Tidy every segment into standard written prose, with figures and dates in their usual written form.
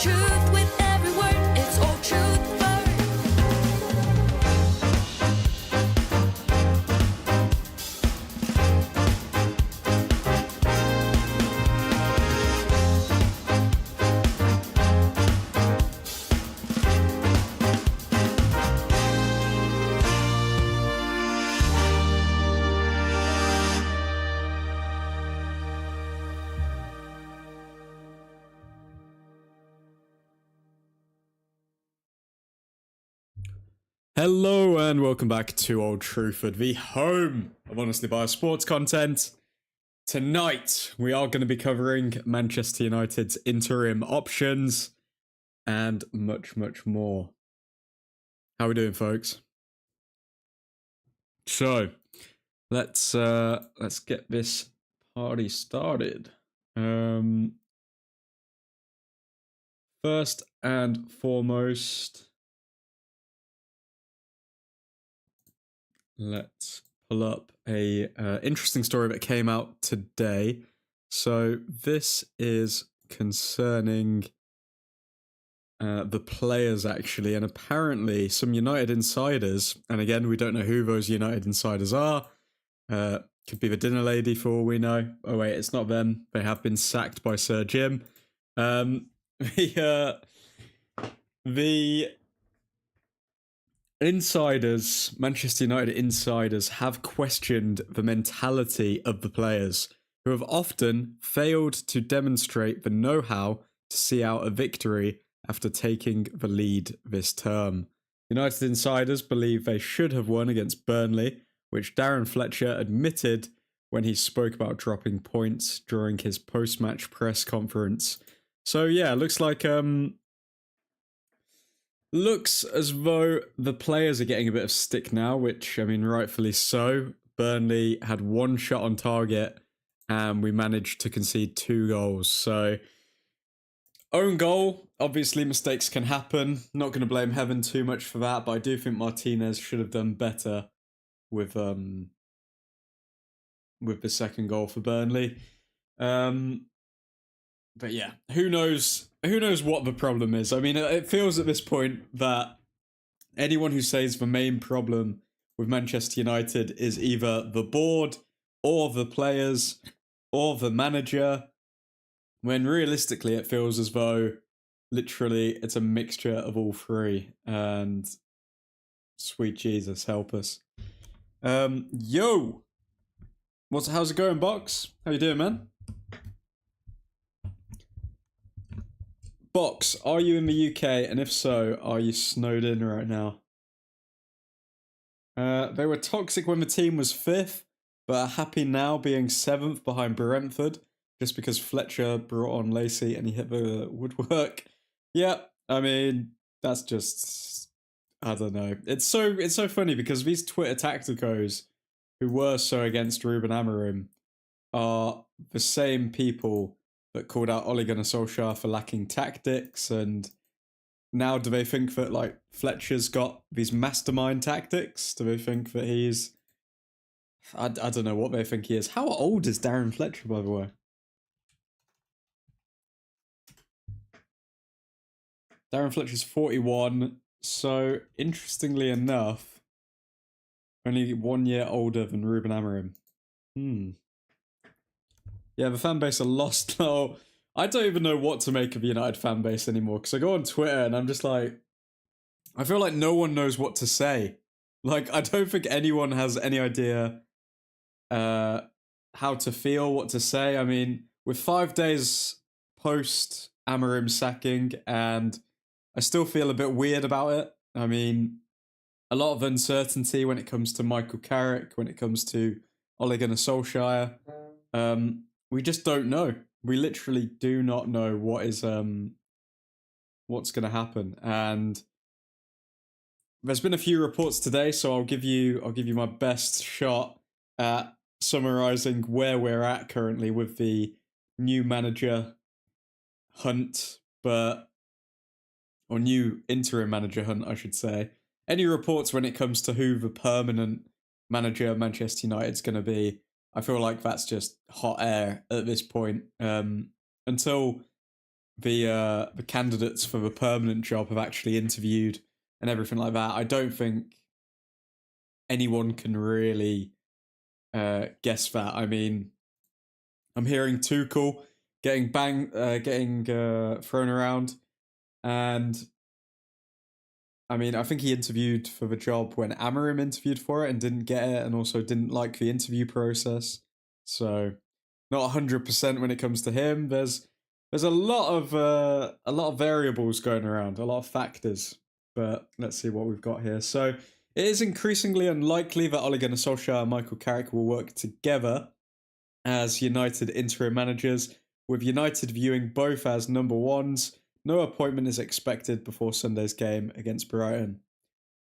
truth with every word. It's all truth. Hello and welcome back to Old Truthford, the home of honestly biased sports content. Tonight we are going to be covering Manchester United's interim options and much more. How are we doing, folks? So let's get this party started. First and foremost, let's pull up a interesting story that came out today. So this is concerning the players, actually, and apparently some United insiders, and again, we don't know who those United insiders are. Could be the dinner lady for all we know. Oh wait, it's not them. They have been sacked by Sir Jim. The insiders, Manchester United insiders, have questioned the mentality of the players, who have often failed to demonstrate the know-how to see out a victory after taking the lead this term. United insiders believe they should have won against Burnley, which Darren Fletcher admitted when he spoke about dropping points during his post-match press conference. So yeah, looks as though the players are getting a bit of stick now, which, I mean, rightfully so. Burnley had one shot on target and we managed to concede 2 goals. So, own goal, obviously mistakes can happen. Not going to blame Heaven too much for that, but I do think Martinez should have done better with the second goal for Burnley. But yeah, who knows what the problem is. I mean, it feels at this point that anyone who says the main problem with Manchester United is either the board or the players or the manager, when realistically it feels as though literally it's a mixture of all three. And sweet Jesus, help us. Yo! How's it going, Box? How you doing, man? Box, are you in the UK? And if so, are you snowed in right now? They were toxic when the team was 5th, but are happy now being 7th behind Brentford, just because Fletcher brought on Lacey and he hit the woodwork. Yeah, I mean, that's just, I don't know. It's so funny because these Twitter tacticos who were so against Ruben Amorim are the same people that called out Ole Gunnar Solskjaer for lacking tactics, and now do they think that like Fletcher's got these mastermind tactics? Do they think that he's... I don't know what they think he is. How old is Darren Fletcher, by the way? Darren Fletcher's 41, so interestingly enough, only 1 year older than Ruben Amorim. Yeah, the fan base are lost now. I don't even know what to make of the United fan base anymore, because I go on Twitter and I'm just like, I feel like no one knows what to say. Like, I don't think anyone has any idea how to feel, what to say. I mean, we're 5 days post Amorim sacking, and I still feel a bit weird about it. I mean, a lot of uncertainty when it comes to Michael Carrick, when it comes to Ole Gunnar Solskjaer. We just don't know. We literally do not know what is what's going to happen. And there's been a few reports today, so I'll give you my best shot at summarizing where we're at currently with the new manager hunt, or new interim manager hunt, I should say. Any reports when it comes to who the permanent manager of Manchester United's going to be, I feel like that's just hot air at this point. Until the candidates for the permanent job have actually interviewed and everything like that, I don't think anyone can really guess that. I mean, I'm hearing Tuchel getting thrown around, and I mean, I think he interviewed for the job when Amorim interviewed for it and didn't get it, and also didn't like the interview process. So, not 100% when it comes to him. There's a lot of variables going around, a lot of factors. But let's see what we've got here. So, it is increasingly unlikely that Ole Gunnar Solskjaer and Michael Carrick will work together as United interim managers, with United viewing both as number ones. No appointment is expected before Sunday's game against Brighton.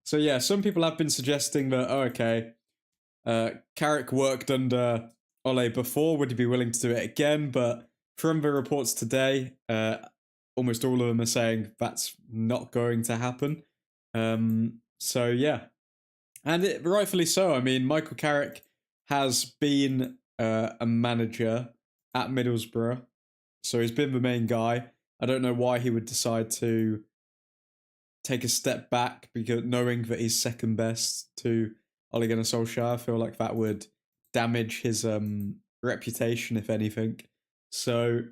So yeah, some people have been suggesting that, Carrick worked under Ole before, would he be willing to do it again? But from the reports today, almost all of them are saying that's not going to happen. So yeah, and rightfully so. I mean, Michael Carrick has been a manager at Middlesbrough, so he's been the main guy. I don't know why he would decide to take a step back, because knowing that he's second best to Ole Gunnar Solskjaer, I feel like that would damage his reputation, if anything. So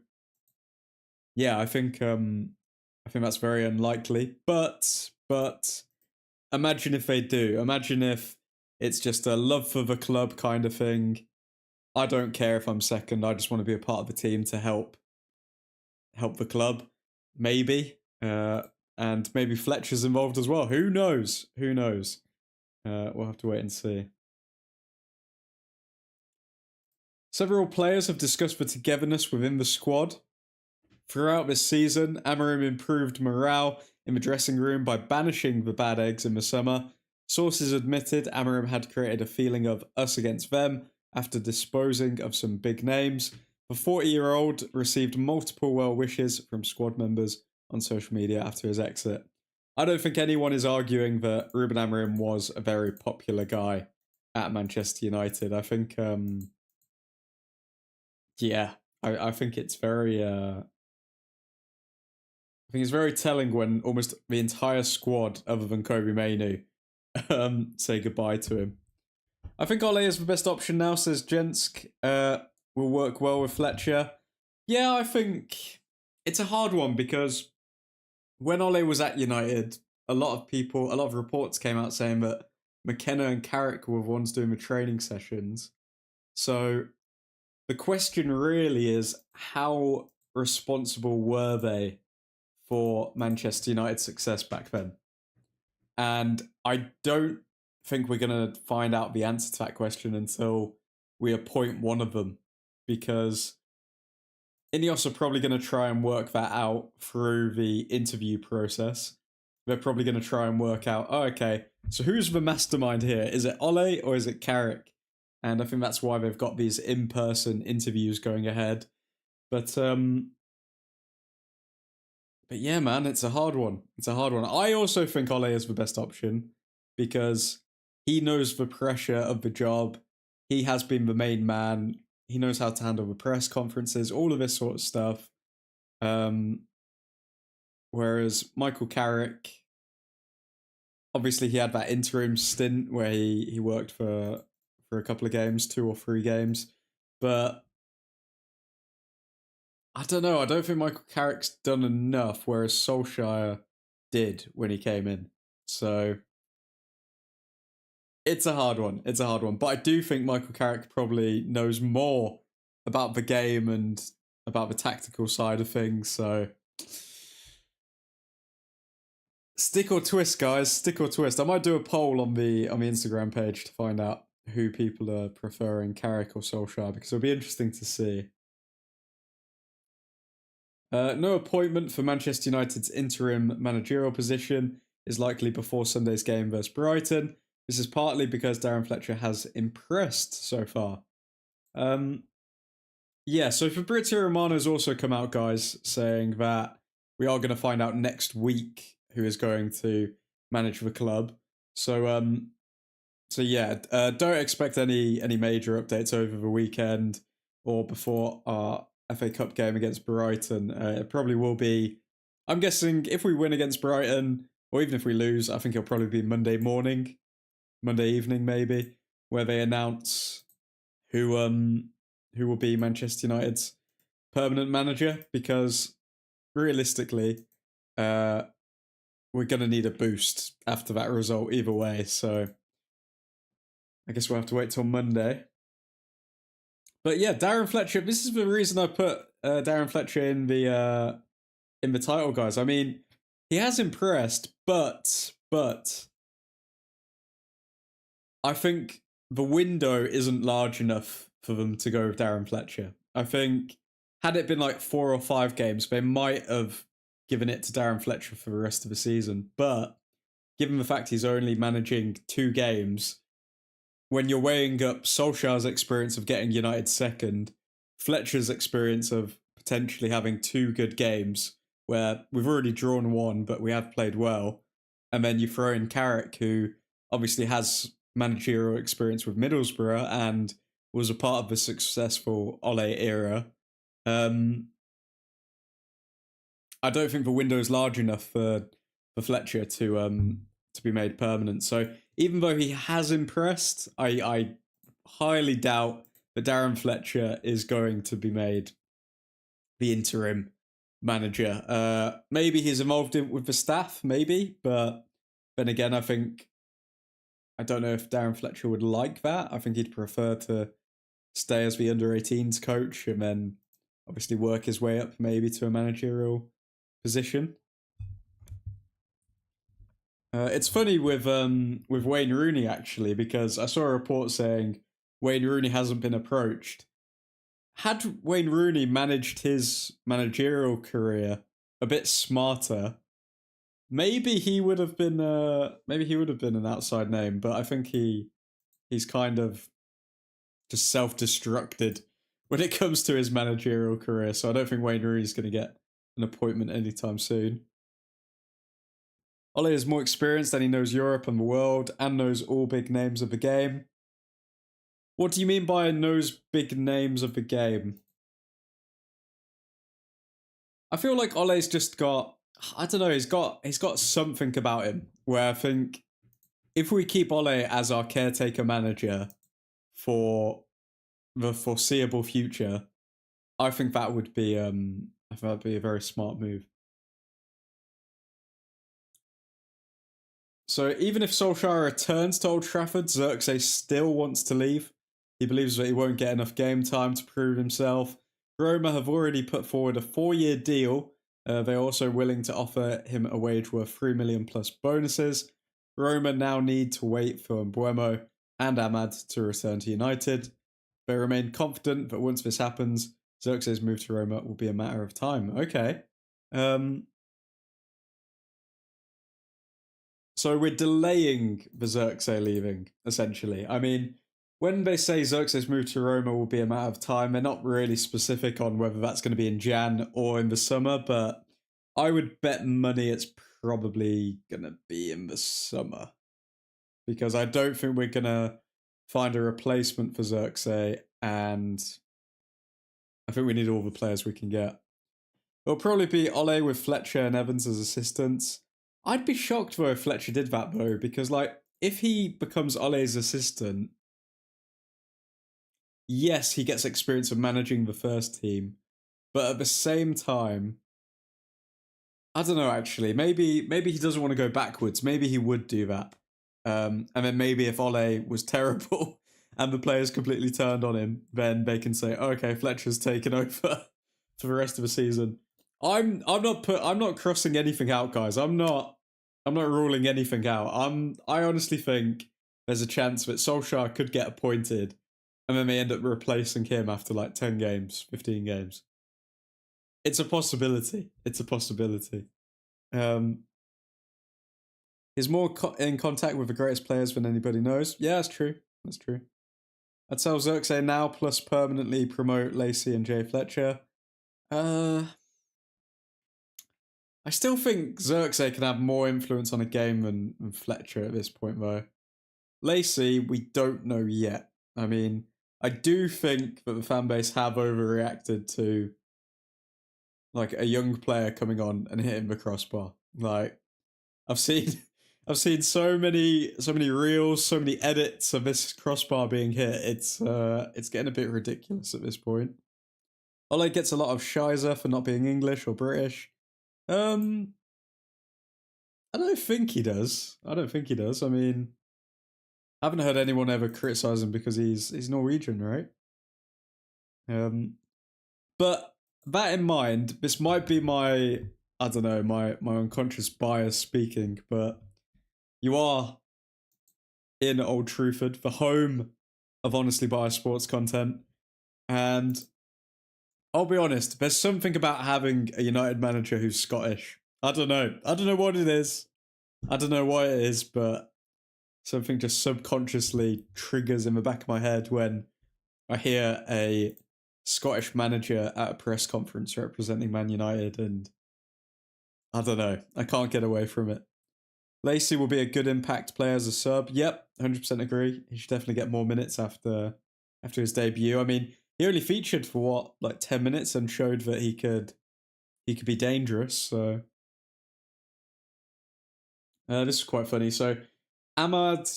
yeah, I think that's very unlikely. But imagine if they do. Imagine if it's just a love for the club kind of thing. I don't care if I'm second. I just want to be a part of the team to help the club, maybe. And maybe Fletcher's involved as well. Who knows? Who knows? We'll have to wait and see. Several players have discussed the togetherness within the squad. Throughout this season, Amorim improved morale in the dressing room by banishing the bad eggs in the summer. Sources admitted Amorim had created a feeling of us against them after disposing of some big names. The 40-year-old received multiple well wishes from squad members on social media after his exit. I don't think anyone is arguing that Ruben Amorim was a very popular guy at Manchester United. I think, I think it's very, I think it's very telling when almost the entire squad, other than Kobe Mainu, say goodbye to him. I think Ole is the best option now, says Jensk. Will work well with Fletcher. Yeah, I think it's a hard one, because when Ole was at United, a lot of reports came out saying that McKenna and Carrick were the ones doing the training sessions. So the question really is, how responsible were they for Manchester United's success back then? And I don't think we're going to find out the answer to that question until we appoint one of them, because INEOS are probably going to try and work that out through the interview process. They're probably going to try and work out, so who's the mastermind here? Is it Ole or is it Carrick? And I think that's why they've got these in-person interviews going ahead. But yeah, man, it's a hard one. I also think Ole is the best option, because he knows the pressure of the job. He has been the main man. He knows how to handle the press conferences, all of this sort of stuff. Whereas Michael Carrick, obviously he had that interim stint where he worked for a couple of games, 2 or 3 games. But I don't know. I don't think Michael Carrick's done enough, whereas Solskjaer did when he came in. So it's a hard one. But I do think Michael Carrick probably knows more about the game and about the tactical side of things. So stick or twist, guys. Stick or twist. I might do a poll on the Instagram page to find out who people are preferring, Carrick or Solskjaer, because it'll be interesting to see. No appointment for Manchester United's interim managerial position is likely before Sunday's game versus Brighton. This is partly because Darren Fletcher has impressed so far. So Fabrizio Romano's also come out, guys, saying that we are going to find out next week who is going to manage the club. So don't expect any major updates over the weekend or before our FA Cup game against Brighton. It probably will be. I'm guessing if we win against Brighton, or even if we lose, I think it'll probably be Monday evening, maybe, where they announce who will be Manchester United's permanent manager. Because realistically, we're gonna need a boost after that result either way. So I guess we'll have to wait till Monday. But yeah, Darren Fletcher. This is the reason I put Darren Fletcher in the title, guys. I mean, he has impressed, but I think the window isn't large enough for them to go with Darren Fletcher. I think had it been like 4 or 5 games, they might have given it to Darren Fletcher for the rest of the season. But given the fact he's only managing 2 games, when you're weighing up Solskjaer's experience of getting United second, Fletcher's experience of potentially having 2 good games, where we've already drawn 1, but we have played well, and then you throw in Carrick, who obviously has managerial experience with Middlesbrough and was a part of the successful Ole era. I don't think the window is large enough for Fletcher to be made permanent. So even though he has impressed, I highly doubt that Darren Fletcher is going to be made the interim manager. Maybe he's involved with the staff, maybe, but then again, I don't know if Darren Fletcher would like that. I think he'd prefer to stay as the under-18s coach and then obviously work his way up maybe to a managerial position. It's funny with Wayne Rooney, actually, because I saw a report saying Wayne Rooney hasn't been approached. Had Wayne Rooney managed his managerial career a bit smarter, maybe he would have been an outside name, but I think he's kind of just self-destructed when it comes to his managerial career. So I don't think Wayne Rooney's going to get an appointment anytime soon. Ole is more experienced and he knows Europe and the world and knows all big names of the game. What do you mean by knows big names of the game? I feel like Ole's just got, I don't know, he's got something about him where I think if we keep Ole as our caretaker manager for the foreseeable future, I think that would be a very smart move. So even if Solskjaer returns to Old Trafford, Xerxes still wants to leave. He believes that he won't get enough game time to prove himself. Roma have already put forward a 4-year deal. They're also willing to offer him a wage worth 3 million plus bonuses. Roma now need to wait for Mbeumo and Ahmad to return to United. They remain confident that once this happens, Xerxes' move to Roma will be a matter of time. Okay. So we're delaying the Xerxes leaving, essentially. I mean, when they say Xerxes' move to Roma will be a matter of time, they're not really specific on whether that's going to be in Jan or in the summer, but I would bet money it's probably going to be in the summer. Because I don't think we're going to find a replacement for Xerxes, and I think we need all the players we can get. It'll probably be Ole with Fletcher and Evans as assistants. I'd be shocked though if Fletcher did that though, because like if he becomes Ole's assistant, yes, he gets experience of managing the first team, but at the same time, I don't know actually. Maybe he doesn't want to go backwards. Maybe he would do that. And then maybe if Ole was terrible and the players completely turned on him, then they can say, oh, okay, Fletcher's taken over for the rest of the season. I'm not crossing anything out, guys. I'm not ruling anything out. I honestly think there's a chance that Solskjaer could get appointed and then they end up replacing him after like 10 games, 15 games. It's a possibility. He's more in contact with the greatest players than anybody knows. Yeah, that's true. I'd sell Xerxes now, plus permanently promote Lacey and Jay Fletcher. I still think Xerxes can have more influence on a game than Fletcher at this point, though. Lacey, we don't know yet. I mean, I do think that the fan base have overreacted to like a young player coming on and hitting the crossbar. Like I've seen I've seen so many reels, so many edits of this crossbar being hit. It's getting a bit ridiculous at this point. Oleg gets a lot of shizer for not being English or British. I don't think he does. I mean, I haven't heard anyone ever criticize him because he's Norwegian, right? But that in mind, this might be my, I don't know, my unconscious bias speaking, but you are in Old Trafford, the home of honestly biased sports content, and I'll be honest, there's something about having a United manager who's Scottish. I don't know what it is. I don't know why it is, but something just subconsciously triggers in the back of my head when I hear a Scottish manager at a press conference representing Man United, and I don't know. I can't get away from it. Lacey will be a good impact player as a sub. Yep, 100% agree. He should definitely get more minutes after his debut. I mean, he only featured for what, like 10 minutes and showed that he could be dangerous. So this is quite funny. So Ahmad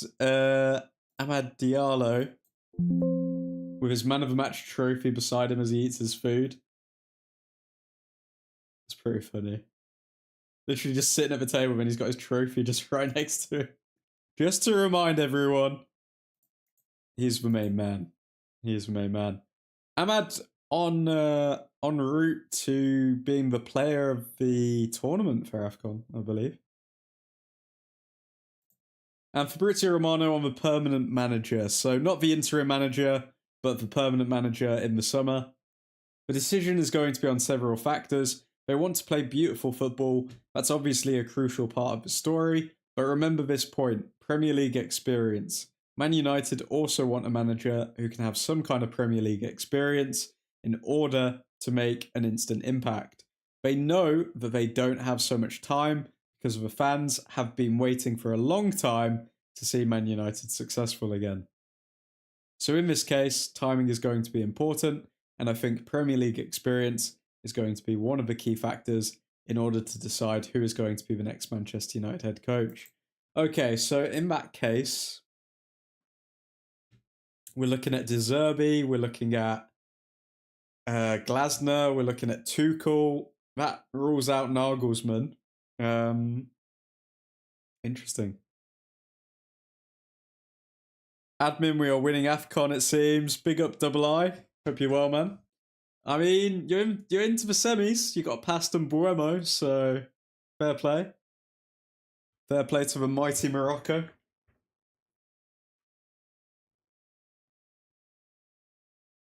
Diallo with his man of the match trophy beside him as he eats his food. It's pretty funny. Literally just sitting at the table and he's got his trophy just right next to him. Just to remind everyone, he's the main man. He is the main man. Ahmad on route to being the player of the tournament for AFCON, I believe. And Fabrizio Romano on the permanent manager. So not the interim manager, but the permanent manager in the summer. The decision is going to be on several factors. They want to play beautiful football. That's obviously a crucial part of the story. But remember this point, Premier League experience. Man United also want a manager who can have some kind of Premier League experience in order to make an instant impact. They know that they don't have so much time because the fans have been waiting for a long time to see Man United successful again. So in this case, timing is going to be important, and I think Premier League experience is going to be one of the key factors in order to decide who is going to be the next Manchester United head coach. Okay, so in that case, we're looking at De Zerbi, we're looking at Glasner, we're looking at Tuchel. That rules out Nagelsmann. Interesting. Admin, we are winning AFCON, it seems. Big up Double I. Hope you're well, man. I mean, you're into the semis. You got past Mbuemo, so fair play. Fair play to the mighty Morocco.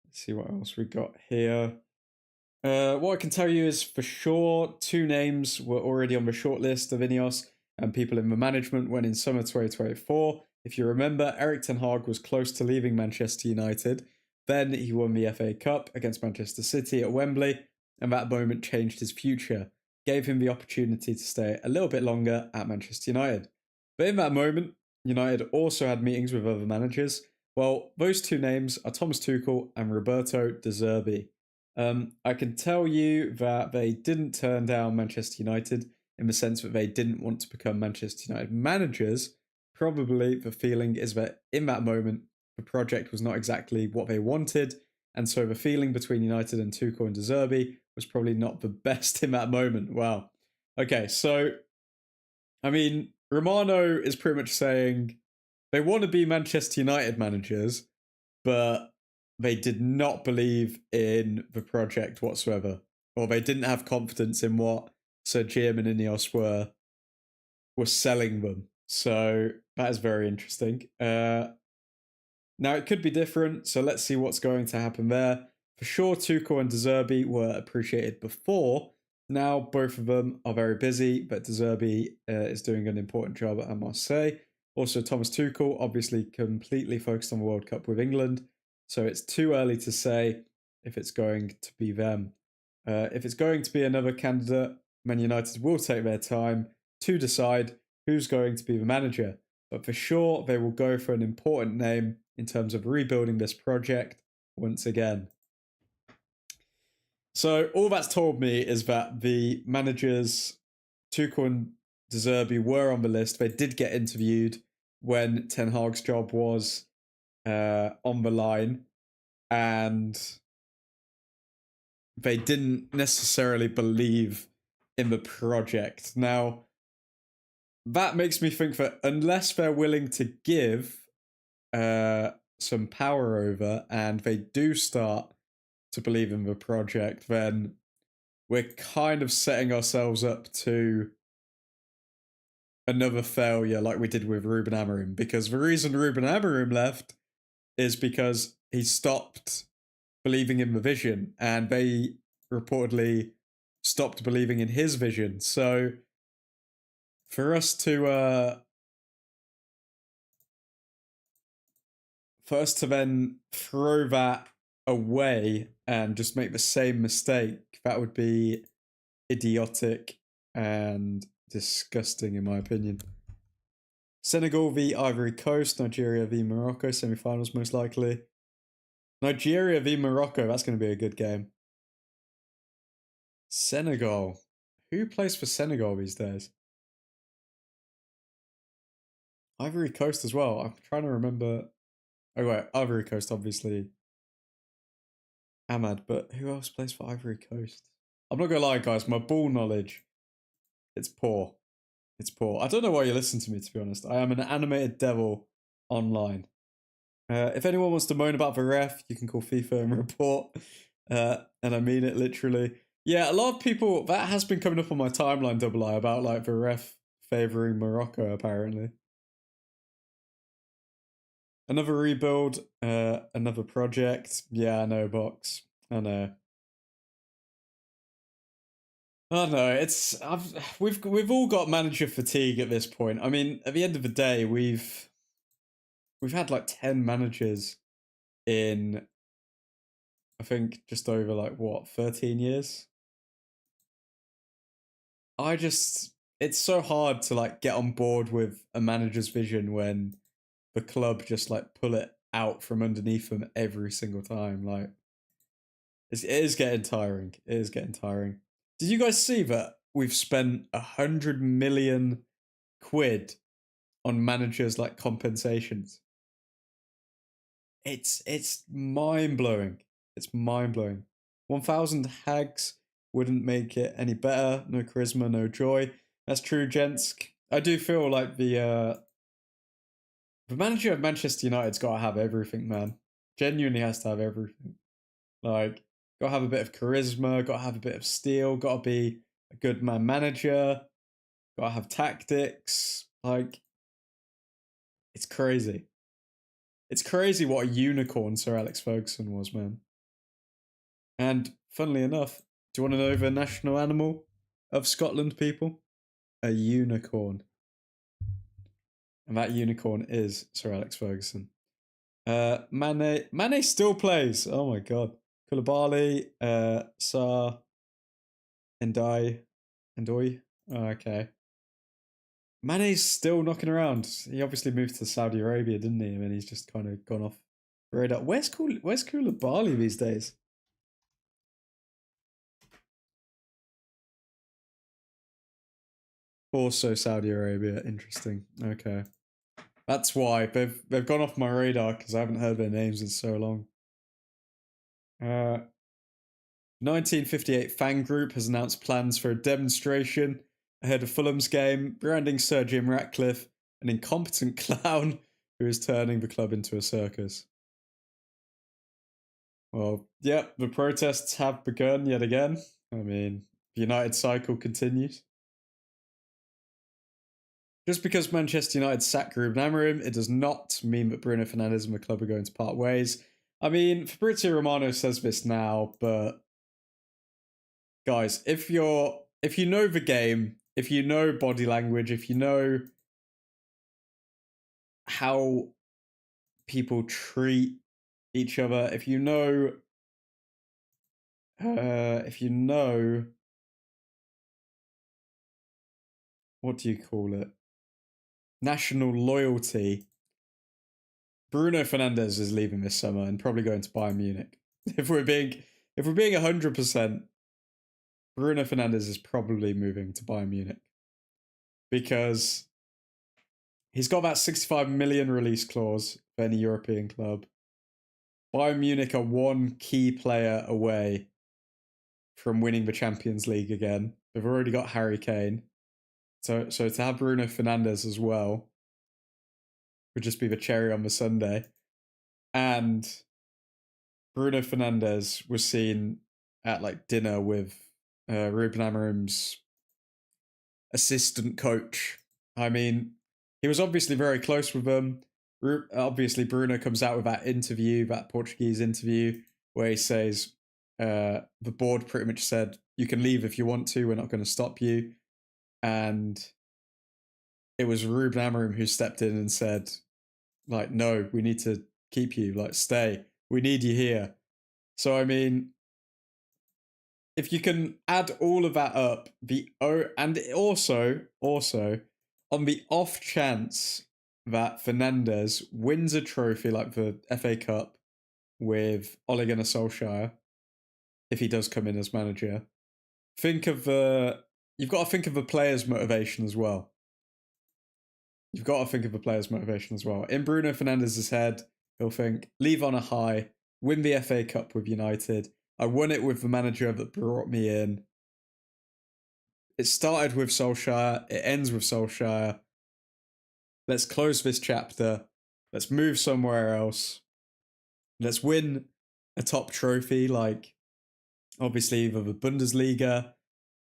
Let's see what else we got here. What I can tell you is for sure, 2 names were already on the shortlist of INEOS and people in the management when in summer 2024. If you remember, Erik ten Hag was close to leaving Manchester United. Then he won the FA Cup against Manchester City at Wembley, and that moment changed his future, gave him the opportunity to stay a little bit longer at Manchester United. But in that moment, United also had meetings with other managers. Well, those 2 names are Thomas Tuchel and Roberto De Zerbi. I can tell you that they didn't turn down Manchester United in the sense that they didn't want to become Manchester United managers. Probably the feeling is that in that moment, the project was not exactly what they wanted. And so the feeling between United and Tuchel and De Zerbi was probably not the best in that moment. Wow. Okay, so, I mean, Romano is pretty much saying they want to be Manchester United managers, but they did not believe in the project whatsoever. Or they didn't have confidence in what Sir Jim and INEOS were selling them. So that is very interesting. Now it could be different, so let's see what's going to happen there. For sure, Tuchel and De Zerbi were appreciated before. Now both of them are very busy, but De Zerbi is doing an important job at Marseille. Also, Thomas Tuchel obviously completely focused on the World Cup with England, so it's too early to say if it's going to be them. If it's going to be another candidate, Man United will take their time to decide who's going to be the manager. But for sure, they will go for an important name in terms of rebuilding this project once again. So all that's told me is that the managers, Tuchel and De Zerbi, were on the list. They did get interviewed when Ten Hag's job was on the line, and they didn't necessarily believe in the project. Now, that makes me think that unless they're willing to give some power over and they do start to believe in the project, then we're kind of setting ourselves up to another failure like we did with Ruben Amorim. Because the reason Ruben Amorim left is because he stopped believing in the vision, and they reportedly stopped believing in his vision. So for us to then throw that away and just make the same mistake, that would be idiotic and disgusting in my opinion. Senegal v Ivory Coast, Nigeria v Morocco, semi-finals most likely. Nigeria v Morocco, that's going to be a good game. Senegal. Who plays for Senegal these days? Ivory Coast as well. I'm trying to remember. Oh, wait. Ivory Coast, obviously. Ahmad, but who else plays for Ivory Coast? I'm not going to lie, guys. My ball knowledge, it's poor. It's poor. I don't know why you listen to me, to be honest. I am an animated devil online. If anyone wants to moan about the ref, you can call FIFA and report. And I mean it literally. Yeah, a lot of people, that has been coming up on my timeline, Double I, about like the ref favouring Morocco, apparently. Another rebuild, another project. Yeah, I know, Box. I know. I know. We've all got manager fatigue at this point. I mean, at the end of the day, we've had like 10 managers in, I think, just over like what, 13 years. It's so hard to like get on board with a manager's vision when the club just like pull it out from underneath them every single time. Like, it is getting tiring. It is getting tiring. Did you guys see that we've spent 100 million quid on managers like compensations? It's mind blowing. It's mind blowing. 1,000 hags wouldn't make it any better. No charisma, no joy. That's true, gents. I do feel like the manager of Manchester United's got to have everything, man. Genuinely has to have everything. Like, got to have a bit of charisma, got to have a bit of steel, got to be a good man manager, got to have tactics. Like, it's crazy. It's crazy what a unicorn Sir Alex Ferguson was, man. And funnily enough, do you want to know the national animal of Scotland, people? A unicorn. And that unicorn is Sir Alex Ferguson. Mane still plays. Oh my god. Koulibaly, Sarr, Ndoi. Oh, okay. Mane's still knocking around. He obviously moved to Saudi Arabia, didn't he? I mean, he's just kind of gone off radar. Where's Koulibaly these days? Also Saudi Arabia. Interesting. Okay. That's why they've gone off my radar because I haven't heard their names in so long. 1958 fan group has announced plans for a demonstration ahead of Fulham's game, branding Sir Jim Ratcliffe an incompetent clown who is turning the club into a circus. Well, yep, the protests have begun yet again. I mean, the United cycle continues. Just because Manchester United sacked Ruben Amorim, it does not mean that Bruno Fernandes and the club are going to part ways. I mean, Fabrizio Romano says this now, but guys, if you know the game, if you know body language, if you know how people treat each other, if you know what do you call it? National loyalty. Bruno Fernandes is leaving this summer and probably going to Bayern Munich. If we're being 100% Bruno Fernandes is probably moving to Bayern Munich because he's got about 65 million release clause for any European club. Bayern Munich are one key player away from winning the Champions League again. They've already got Harry Kane. So to have Bruno Fernandes as well would just be the cherry on the sundae. And Bruno Fernandes was seen at like dinner with Ruben Amorim's assistant coach. I mean, he was obviously very close with them. Obviously, Bruno comes out with that interview, that Portuguese interview, where he says the board pretty much said, you can leave if you want to, we're not going to stop you. And it was Ruben Amorim who stepped in and said, like, no, we need to keep you, like, stay. We need you here. So, I mean, if you can add all of that up, and also, on the off chance that Fernandes wins a trophy like the FA Cup with Ole Gunnar Solskjaer, if he does come in as manager, you've got to think of the player's motivation as well. In Bruno Fernandes' head, he'll think, leave on a high, win the FA Cup with United. I won it with the manager that brought me in. It started with Solskjaer. It ends with Solskjaer. Let's close this chapter. Let's move somewhere else. Let's win a top trophy, like obviously either the Bundesliga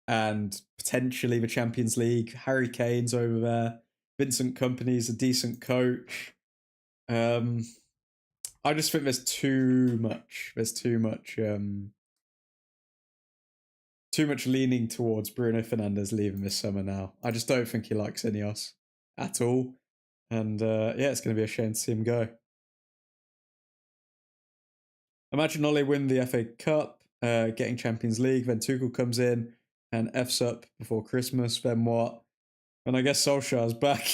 and potentially the Champions League. Harry Kane's over there. Vincent Kompany's a decent coach. I just think there's too much. There's too much leaning towards Bruno Fernandes leaving this summer now. I just don't think he likes INEOS at all. And it's going to be a shame to see him go. Imagine Ole win the FA Cup, getting Champions League, then Tuchel comes in and F's up before Christmas, then what? And I guess Solskjaer's back.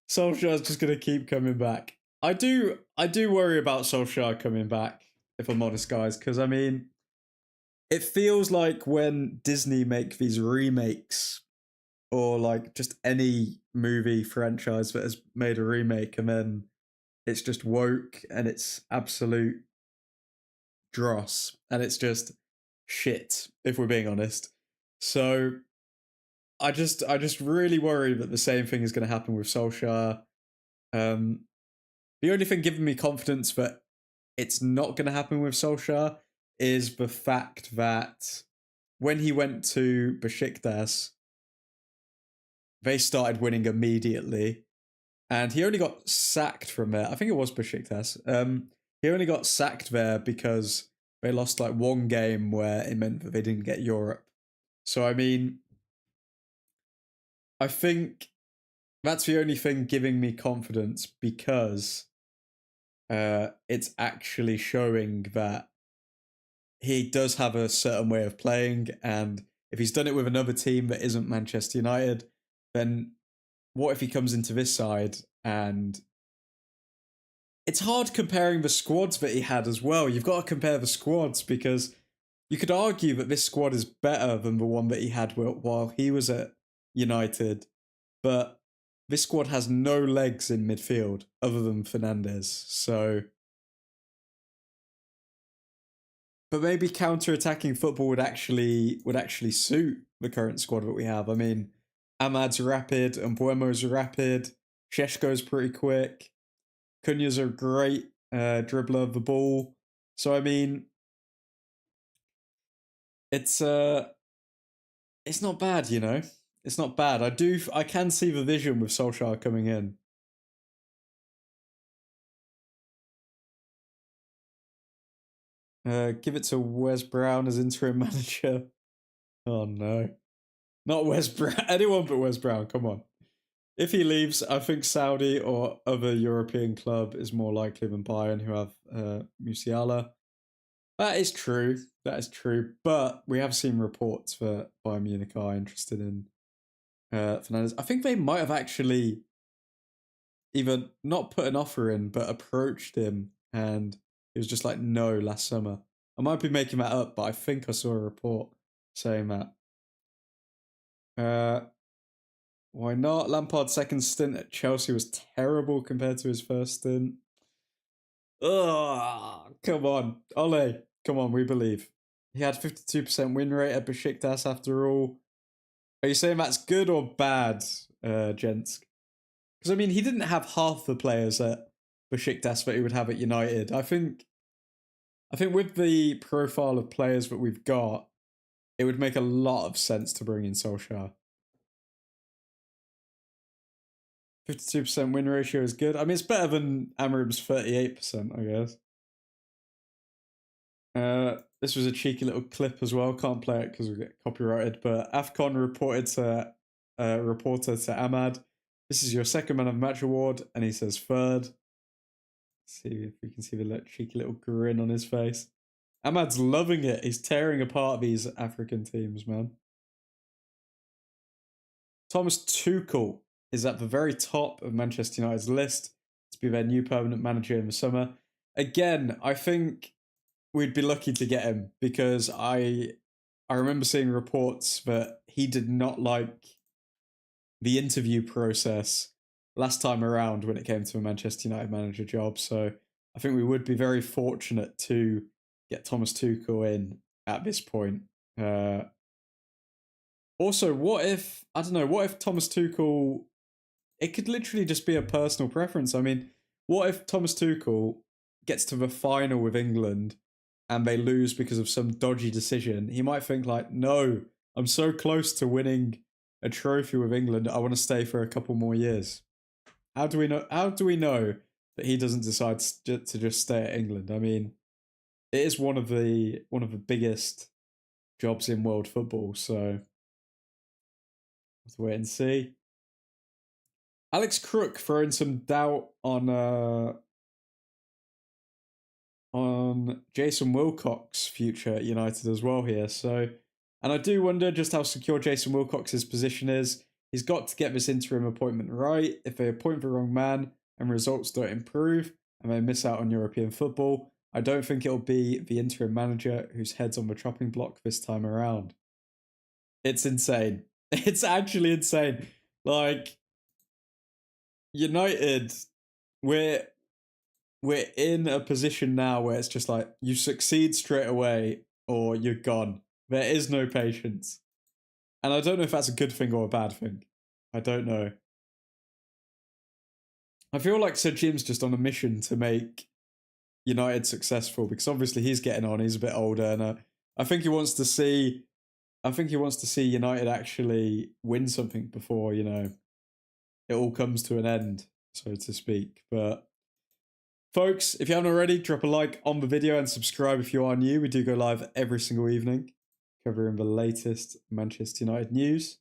Solskjaer's just going to keep coming back. I do worry about Solskjaer coming back, if I'm honest, guys, because, I mean, it feels like when Disney make these remakes or, like, just any movie franchise that has made a remake and then it's just woke and it's absolute dross and it's just shit, if we're being honest. So I just really worry that the same thing is going to happen with Solskjaer. The only thing giving me confidence that it's not going to happen with Solskjaer is the fact that when he went to Besiktas, they started winning immediately. And he only got sacked from there. I think it was Besiktas. He only got sacked there because they lost like one game where it meant that they didn't get Europe. So, I mean, I think that's the only thing giving me confidence because it's actually showing that he does have a certain way of playing. And if he's done it with another team that isn't Manchester United, then what if he comes into this side and it's hard comparing the squads that he had as well. You've got to compare the squads because you could argue that this squad is better than the one that he had while he was at United. But this squad has no legs in midfield other than Fernandes. So, but maybe counter-attacking football would actually suit the current squad that we have. I mean, Ahmad's rapid, and Mbuemo's rapid, Šeško's pretty quick, Cunha's a great dribbler of the ball. So, I mean, it's not bad, you know? It's not bad. I can see the vision with Solskjaer coming in. Give it to Wes Brown as interim manager. Oh no. Not Wes Brown. Anyone but Wes Brown, come on. If he leaves, I think Saudi or other European club is more likely than Bayern, who have Musiala. That is true. But we have seen reports that Bayern Munich are interested in Fernandes. I think they might have actually either not put an offer in, but approached him, and he was just like, no, last summer. I might be making that up, but I think I saw a report saying that. Why not? Lampard's second stint at Chelsea was terrible compared to his first stint. Ugh, come on. Ole, come on, we believe. He had 52% win rate at Besiktas after all. Are you saying that's good or bad, gents? Because, I mean, he didn't have half the players at Besiktas that he would have at United. I think with the profile of players that we've got, it would make a lot of sense to bring in Solskjaer. 52% win ratio is good. I mean, it's better than Amorim's 38%, I guess. This was a cheeky little clip as well. Can't play it because we get copyrighted. But AFCON reported to reporter to Ahmad, "This is your second man of the match award," and he says third. Let's see if we can see the cheeky little grin on his face. Ahmad's loving it. He's tearing apart these African teams, man. Thomas Tuchel is at the very top of Manchester United's list to be their new permanent manager in the summer. Again, I think we'd be lucky to get him because I remember seeing reports that he did not like the interview process last time around when it came to a Manchester United manager job. So I think we would be very fortunate to get Thomas Tuchel in at this point. Also, what if Thomas Tuchel, it could literally just be a personal preference. I mean, what if Thomas Tuchel gets to the final with England and they lose because of some dodgy decision? He might think like, no, I'm so close to winning a trophy with England, I want to stay for a couple more years. How do we know that he doesn't decide to just stay at England? I mean, it is one of the biggest jobs in world football, so let's wait and see. Alex Crook throwing some doubt on Jason Wilcox's future at United as well here. So, and I do wonder just how secure Jason Wilcox's position is. He's got to get this interim appointment right. If they appoint the wrong man and results don't improve and they miss out on European football, I don't think it'll be the interim manager whose head's on the chopping block this time around. It's insane. It's actually insane. Like, United, we're in a position now where it's just like you succeed straight away or you're gone. There is no patience. And I don't know if that's a good thing or a bad thing. I don't know. I feel like Sir Jim's just on a mission to make United successful because obviously he's getting on. He's a bit older, and I think he wants to see. I think he wants to see United actually win something before it all comes to an end, so to speak. But folks, if you haven't already, drop a like on the video and subscribe if you are new. We do go live every single evening, covering the latest Manchester United news.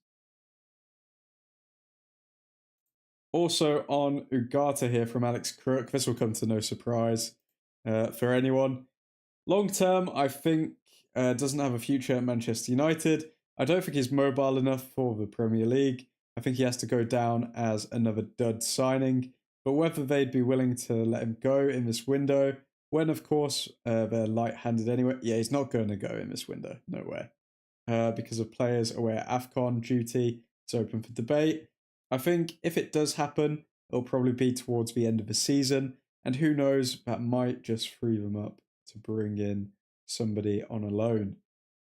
Also on Ugarte here from Alex Crook. This will come to no surprise for anyone. Long term, I think doesn't have a future at Manchester United. I don't think he's mobile enough for the Premier League. I think he has to go down as another dud signing. But whether they'd be willing to let him go in this window, when of course they're light-handed anyway. Yeah, he's not going to go in this window. No way. Because of players away at AFCON duty, it's open for debate. I think if it does happen, it'll probably be towards the end of the season. And who knows, that might just free them up to bring in somebody on a loan.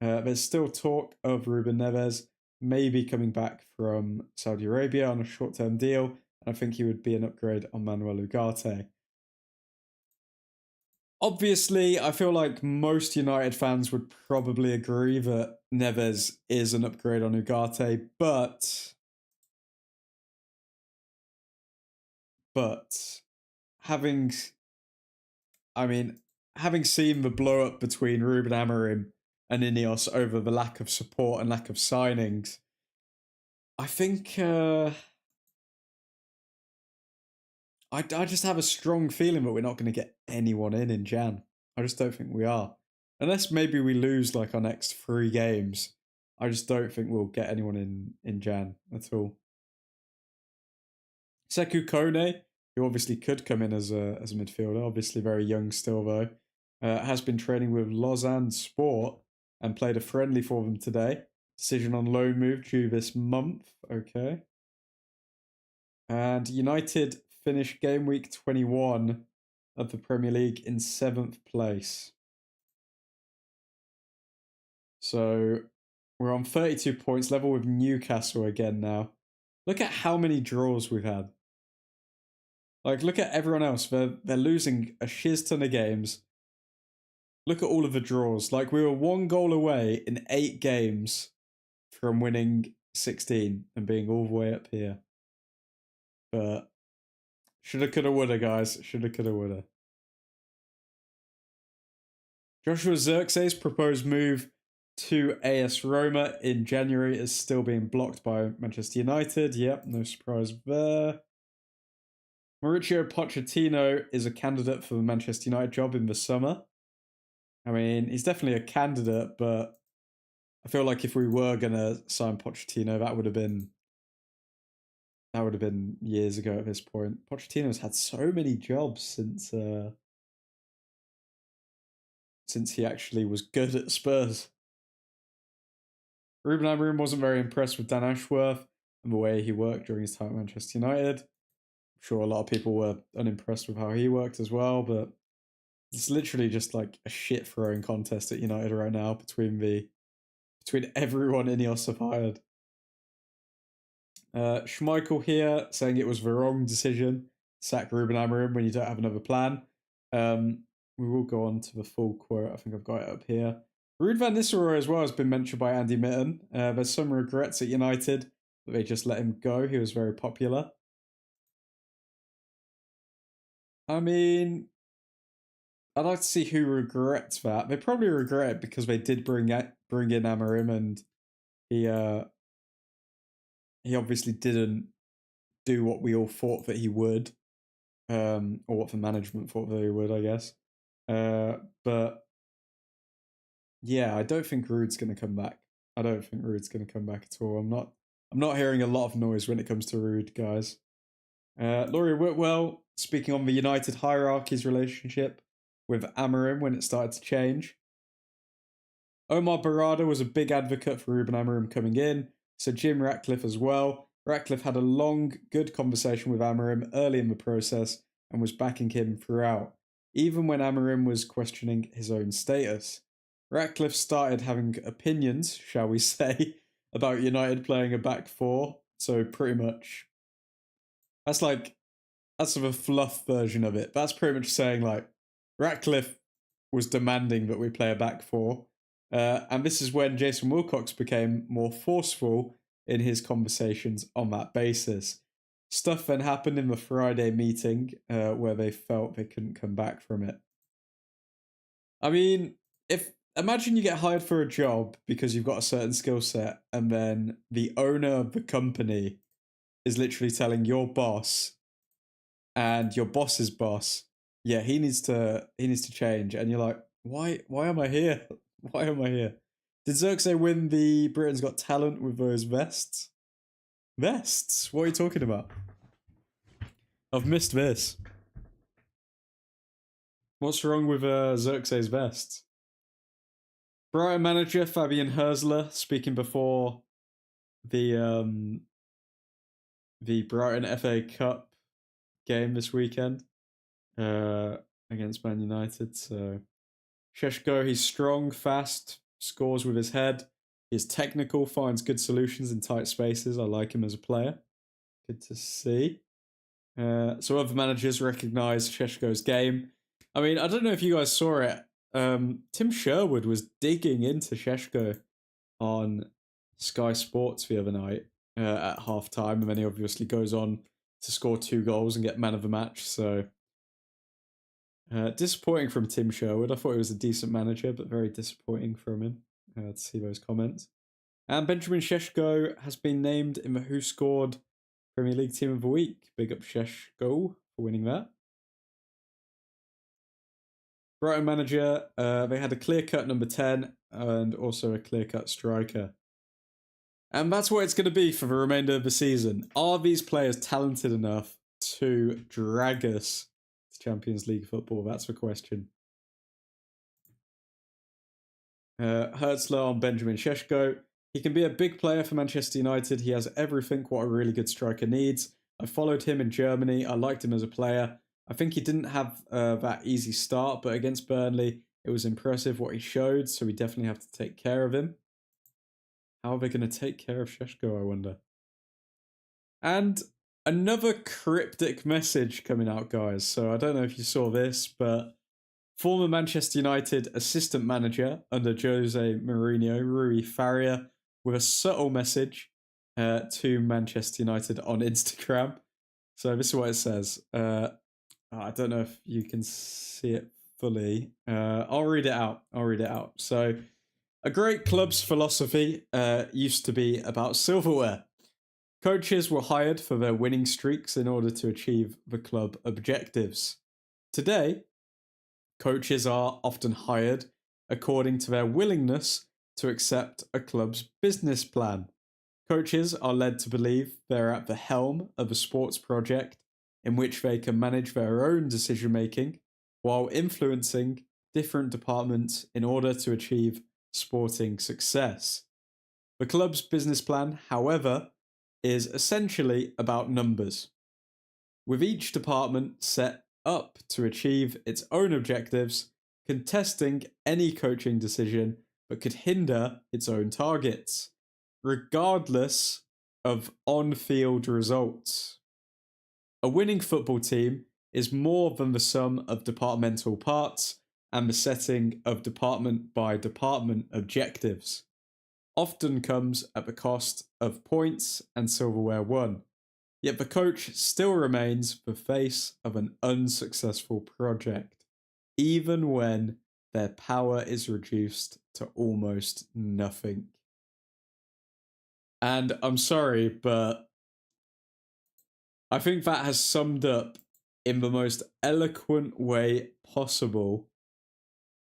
There's still talk of Ruben Neves maybe coming back from Saudi Arabia on a short-term deal. And I think he would be an upgrade on Manuel Ugarte. Obviously, I feel like most United fans would probably agree that Neves is an upgrade on Ugarte, but having seen the blow up between Ruben Amorim and INEOS over the lack of support and lack of signings, I think I just have a strong feeling that we're not going to get anyone in Jan. I just don't think we are. Unless maybe we lose like our next 3 games. I just don't think we'll get anyone in Jan at all. Sekou Kone, who obviously could come in as a midfielder, obviously very young still though, has been training with Lausanne Sport and played a friendly for them today. Decision on loan move due this month. Okay. And United finished game week 21 of the Premier League in 7th place. So we're on 32 points, level with Newcastle again now. Look at how many draws we've had. Like, look at everyone else. They're losing a shiz ton of games. Look at all of the draws. Like, we were 1 goal away in 8 games from winning 16 and being all the way up here. But shoulda, coulda, woulda, guys. Shoulda, coulda, woulda. Joshua Zirkzee's proposed move to AS Roma in January is still being blocked by Manchester United. Yep, no surprise there. Mauricio Pochettino is a candidate for the Manchester United job in the summer. I mean, he's definitely a candidate, but I feel like if we were going to sign Pochettino, that would have been years ago at this point. Pochettino's had so many jobs since he actually was good at Spurs. Ruben Amorim wasn't very impressed with Dan Ashworth and the way he worked during his time at Manchester United. I'm sure a lot of people were unimpressed with how he worked as well, but it's literally just like a shit throwing contest at United right now between everyone INEOS have hired. Schmeichel here saying it was the wrong decision to sack Ruben Amorim when you don't have another plan. We will go on to the full quote. I think I've got it up here. Ruud van Nistelrooy as well has been mentioned by Andy Mitten. There's some regrets at United that they just let him go. He was very popular. I mean, I'd like to see who regrets that. They probably regret it because they did bring in Amorim, and he obviously didn't do what we all thought that he would, or what the management thought that he would, I guess. But yeah, I don't think Ruud's going to come back. I don't think Ruud's going to come back at all. I'm not hearing a lot of noise when it comes to Ruud, guys. Laurie Whitwell speaking on the United hierarchy's relationship with Amorim when it started to change. Omar Barada was a big advocate for Ruben Amorim coming in, so Jim Ratcliffe as well. Ratcliffe had a long, good conversation with Amorim early in the process and was backing him throughout, even when Amorim was questioning his own status. Ratcliffe started having opinions, shall we say, about United playing a back four, so pretty much that's the fluff version of it. That's pretty much saying like Ratcliffe was demanding that we play a back four, and this is when Jason Wilcox became more forceful in his conversations on that basis. Stuff then happened in the Friday meeting where they felt they couldn't come back from it. I mean, imagine you get hired for a job because you've got a certain skill set, and then the owner of the company is literally telling your boss and your boss's boss, yeah, he needs to change, and you're like, why am I here? Why am I here? Did Zirkzee win the Britain's Got Talent with those vests? Vests? What are you talking about? I've missed this. What's wrong with Zirkzee's vests? Brighton manager Fabian Herzler speaking before the Brighton FA Cup game this weekend against Man United. So Šeško, he's strong, fast, scores with his head. He's technical, finds good solutions in tight spaces. I like him as a player. Good to see. So other managers recognise Šeško's game. I mean, I don't know if you guys saw it. Tim Sherwood was digging into Šeško on Sky Sports the other night at half time, and then he obviously goes on to score 2 goals and get man of the match. So disappointing from Tim Sherwood. I thought he was a decent manager, but very disappointing from him to see those comments. And Benjamin Šeško has been named in the Who Scored Premier League Team of the Week. Big up Šeško for winning that. Brighton manager, they had a clear-cut number 10 and also a clear-cut striker. And that's what it's going to be for the remainder of the season. Are these players talented enough to drag us to Champions League football? That's the question. Hertzler on Benjamin Šeško. He can be a big player for Manchester United. He has everything what a really good striker needs. I followed him in Germany. I liked him as a player. I think he didn't have that easy start, but against Burnley, it was impressive what he showed, so we definitely have to take care of him. How are they going to take care of Šeško, I wonder? And another cryptic message coming out, guys. So I don't know if you saw this, but former Manchester United assistant manager under Jose Mourinho, Rui Faria, with a subtle message to Manchester United on Instagram. So this is what it says. I don't know if you can see it fully. I'll read it out. So, a great club's philosophy used to be about silverware. Coaches were hired for their winning streaks in order to achieve the club objectives. Today, coaches are often hired according to their willingness to accept a club's business plan. Coaches are led to believe they're at the helm of a sports project in which they can manage their own decision-making while influencing different departments in order to achieve sporting success. The club's business plan, however, is essentially about numbers, with each department set up to achieve its own objectives, contesting any coaching decision that could hinder its own targets, regardless of on-field results. A winning football team is more than the sum of departmental parts and the setting of department-by-department objectives. Often comes at the cost of points and silverware won. Yet the coach still remains the face of an unsuccessful project, even when their power is reduced to almost nothing. And I'm sorry, but I think that has summed up in the most eloquent way possible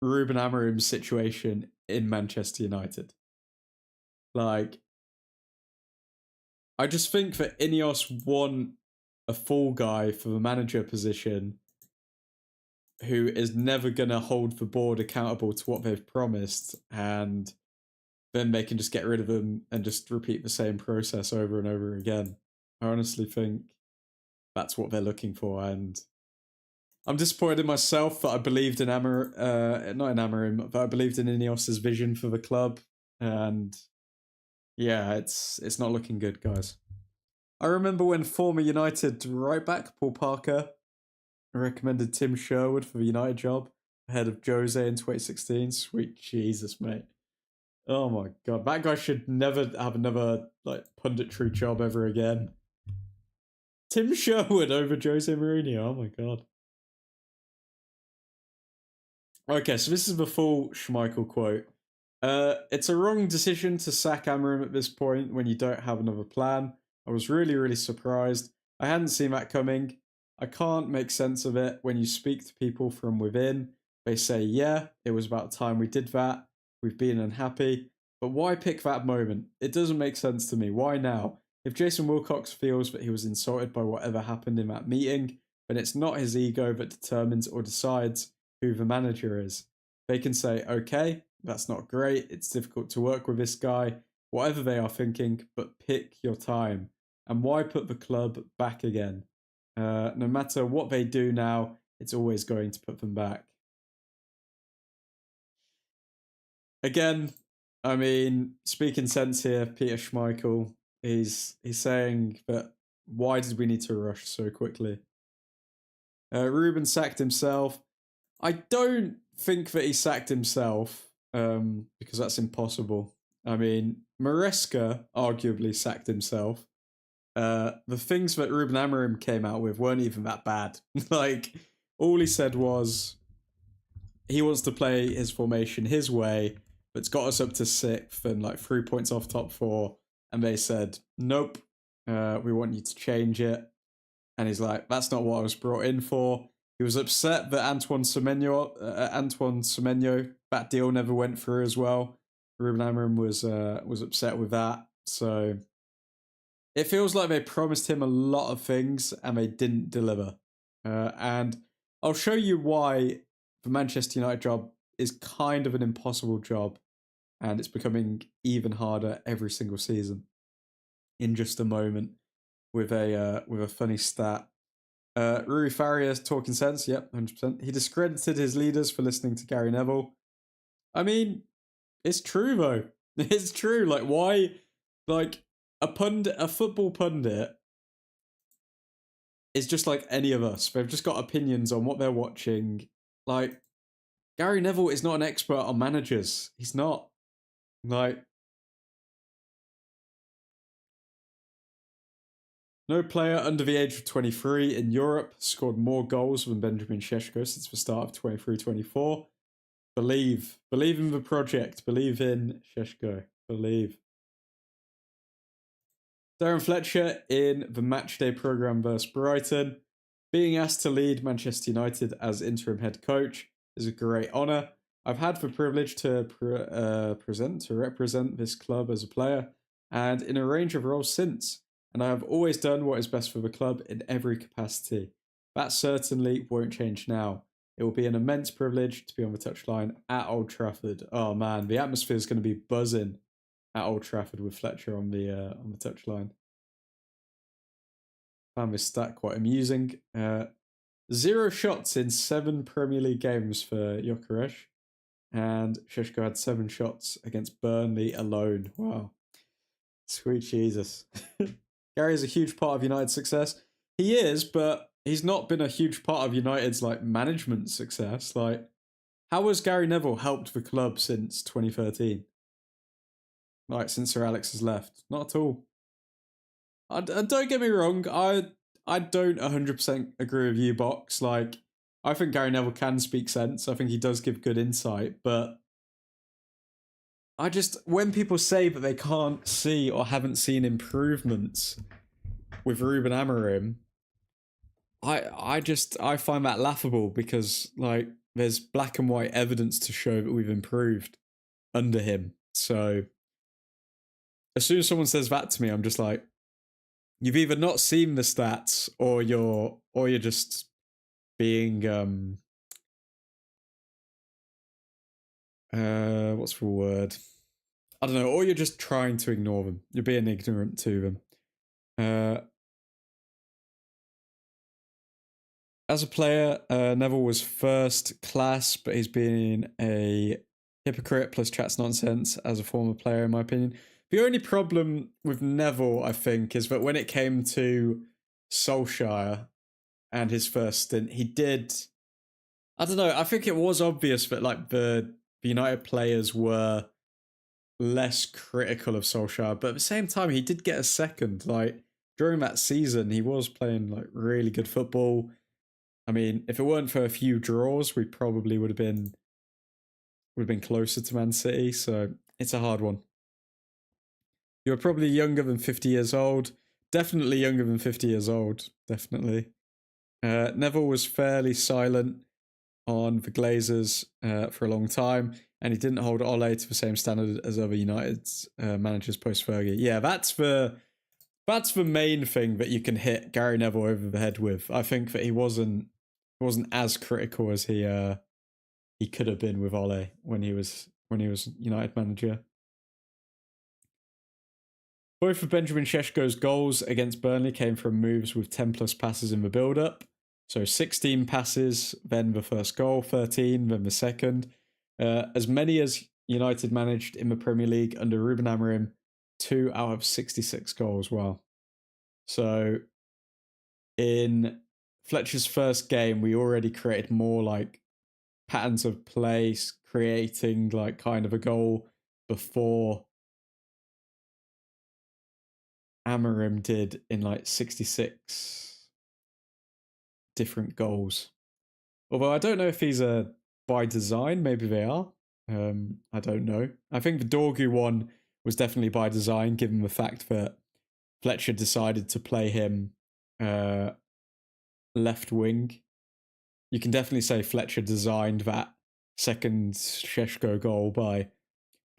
Ruben Amorim's situation in Manchester United. Like, I just think that INEOS want a fall guy for the manager position who is never going to hold the board accountable to what they've promised, and then they can just get rid of him and just repeat the same process over and over again. I honestly think that's what they're looking for, and I'm disappointed in myself that I believed in Amorim, but I believed in INEOS's vision for the club, and yeah, it's not looking good, guys. I remember when former United right back Paul Parker recommended Tim Sherwood for the United job ahead of Jose in 2016. Sweet Jesus, mate. Oh my god, that guy should never have another punditry job ever again. Tim Sherwood over Jose Mourinho. Oh my god. Okay, so this is the full Schmeichel quote. It's a wrong decision to sack Amorim at this point when you don't have another plan. I was really, really surprised. I hadn't seen that coming. I can't make sense of it. When you speak to people from within, they say, yeah, it was about time we did that. We've been unhappy. But why pick that moment? It doesn't make sense to me. Why now? If Jason Wilcox feels that he was insulted by whatever happened in that meeting, then it's not his ego that determines or decides who the manager is. They can say, okay, that's not great. It's difficult to work with this guy. Whatever they are thinking, but pick your time. And why put the club back again? No matter what they do now, it's always going to put them back. Again, I mean, speaking sense here, Peter Schmeichel, he's saying that why did we need to rush so quickly? Ruben sacked himself. I don't think that he sacked himself because that's impossible. I mean, Maresca arguably sacked himself. The things that Ruben Amorim came out with weren't even that bad. All he said was he wants to play his formation his way, but it's got us up to 6th and 3 points off top 4. And they said, nope, we want you to change it. And he's like, that's not what I was brought in for. He was upset that Antoine Semenyo, that deal never went through as well. Ruben Amorim was upset with that. So it feels like they promised him a lot of things and they didn't deliver. And I'll show you why the Manchester United job is kind of an impossible job and it's becoming even harder every single season. In just a moment, with a funny stat. Rui Farias talking sense, yep, 100%. He discredited his leaders for listening to Gary Neville. I mean, it's true though. It's true. Like, why? Like, a football pundit is just like any of us. They've just got opinions on what they're watching. Like, Gary Neville is not an expert on managers. He's not. Like, no player under the age of 23 in Europe scored more goals than Benjamin Šeško since the start of 23-24. Believe in the project. Believe in Šeško. Believe. Darren Fletcher in the matchday programme versus Brighton. Being asked to lead Manchester United as interim head coach is a great honour. I've had the privilege to represent this club as a player and in a range of roles since, and I have always done what is best for the club in every capacity. That certainly won't change now. It will be an immense privilege to be on the touchline at Old Trafford. Oh man, the atmosphere is going to be buzzing at Old Trafford with Fletcher on the touchline. Found this stat quite amusing. 0 shots in 7 Premier League games for Gyökeres, and Šeško had 7 shots against Burnley alone. Wow, sweet Jesus. Gary is a huge part of United's success. He is, but he's not been a huge part of United's like management success. Like, how has Gary Neville helped the club since 2013? Like, since Sir Alex has left? Not at all. Don't get me wrong, I don't 100% agree with you, Box. Like, I think Gary Neville can speak sense. I think he does give good insight, but when people say that they can't see or haven't seen improvements with Ruben Amorim, I find that laughable because, like, there's black and white evidence to show that we've improved under him. So as soon as someone says that to me, I'm just like, you've either not seen the stats or you're just being what's the word? I don't know, or you're just trying to ignore them. You're being ignorant to them. As a player, Neville was first class, but he's been a hypocrite plus chats nonsense as a former player, in my opinion. The only problem with Neville, I think, is that when it came to SOLSKJAER and his first stint, he did... I don't know, I think it was obvious that like the United players were less critical of SOLSKJAER, but at the same time, he did get a second. Like, during that season, he was playing like really good football. I mean, if it weren't for a few draws, we probably would have been closer to Man City, so it's a hard one. You're probably younger than 50 years old. Definitely younger than 50 years old. Definitely. Neville was fairly silent on the Glazers for a long time, and he didn't hold Ole to the same standard as other United's managers post-Fergie. Yeah, that's the main thing that you can hit Gary Neville over the head with. I think that he wasn't as critical as he could have been with Ole when he was United manager. Both of Benjamin Šeško's goals against Burnley came from moves with 10 plus passes in the build-up. So 16 passes, then the first goal, 13, then the second. As many as United managed in the Premier League under Ruben Amorim, 2 out of 66 goals. Wow. So in Fletcher's first game, we already created more like patterns of play, creating like kind of a goal before Amorim did in like 66 different goals. Although I don't know if these are by design, maybe they are. I don't know. I think the Dorgu one was definitely by design, given the fact that Fletcher decided to play him left wing. You can definitely say Fletcher designed that second Šeško goal by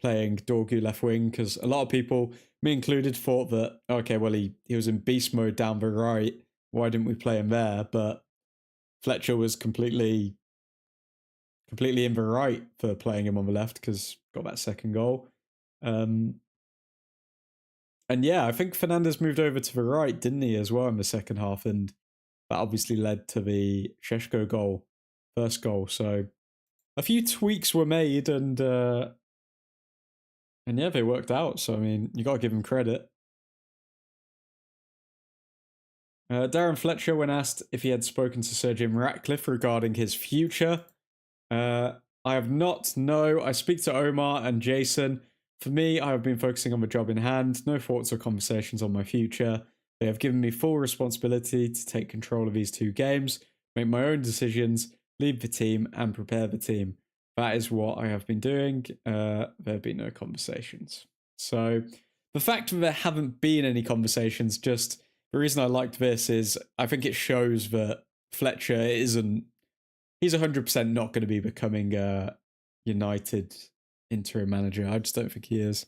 playing Dorgu left wing, because a lot of people, me included, thought that, okay, well, he was in beast mode down the right. Why didn't we play him there? But Fletcher was completely in the right for playing him on the left because got that second goal. And yeah, I think Fernandes moved over to the right, didn't he, as well in the second half? And that obviously led to the Šeško goal, first goal. So a few tweaks were made, and yeah, they worked out. So I mean, you got to give him credit. Darren Fletcher, when asked if he had spoken to Sir Jim Ratcliffe regarding his future, I have not. No, I speak to Omar and Jason. For me, I have been focusing on the job in hand. No thoughts or conversations on my future. They have given me full responsibility to take control of these two games, make my own decisions, lead the team, and prepare the team. That is what I have been doing. There have been no conversations. So the fact that there haven't been any conversations, just the reason I liked this is I think it shows that Fletcher isn't. He's 100% not going to be becoming a United interim manager. I just don't think he is.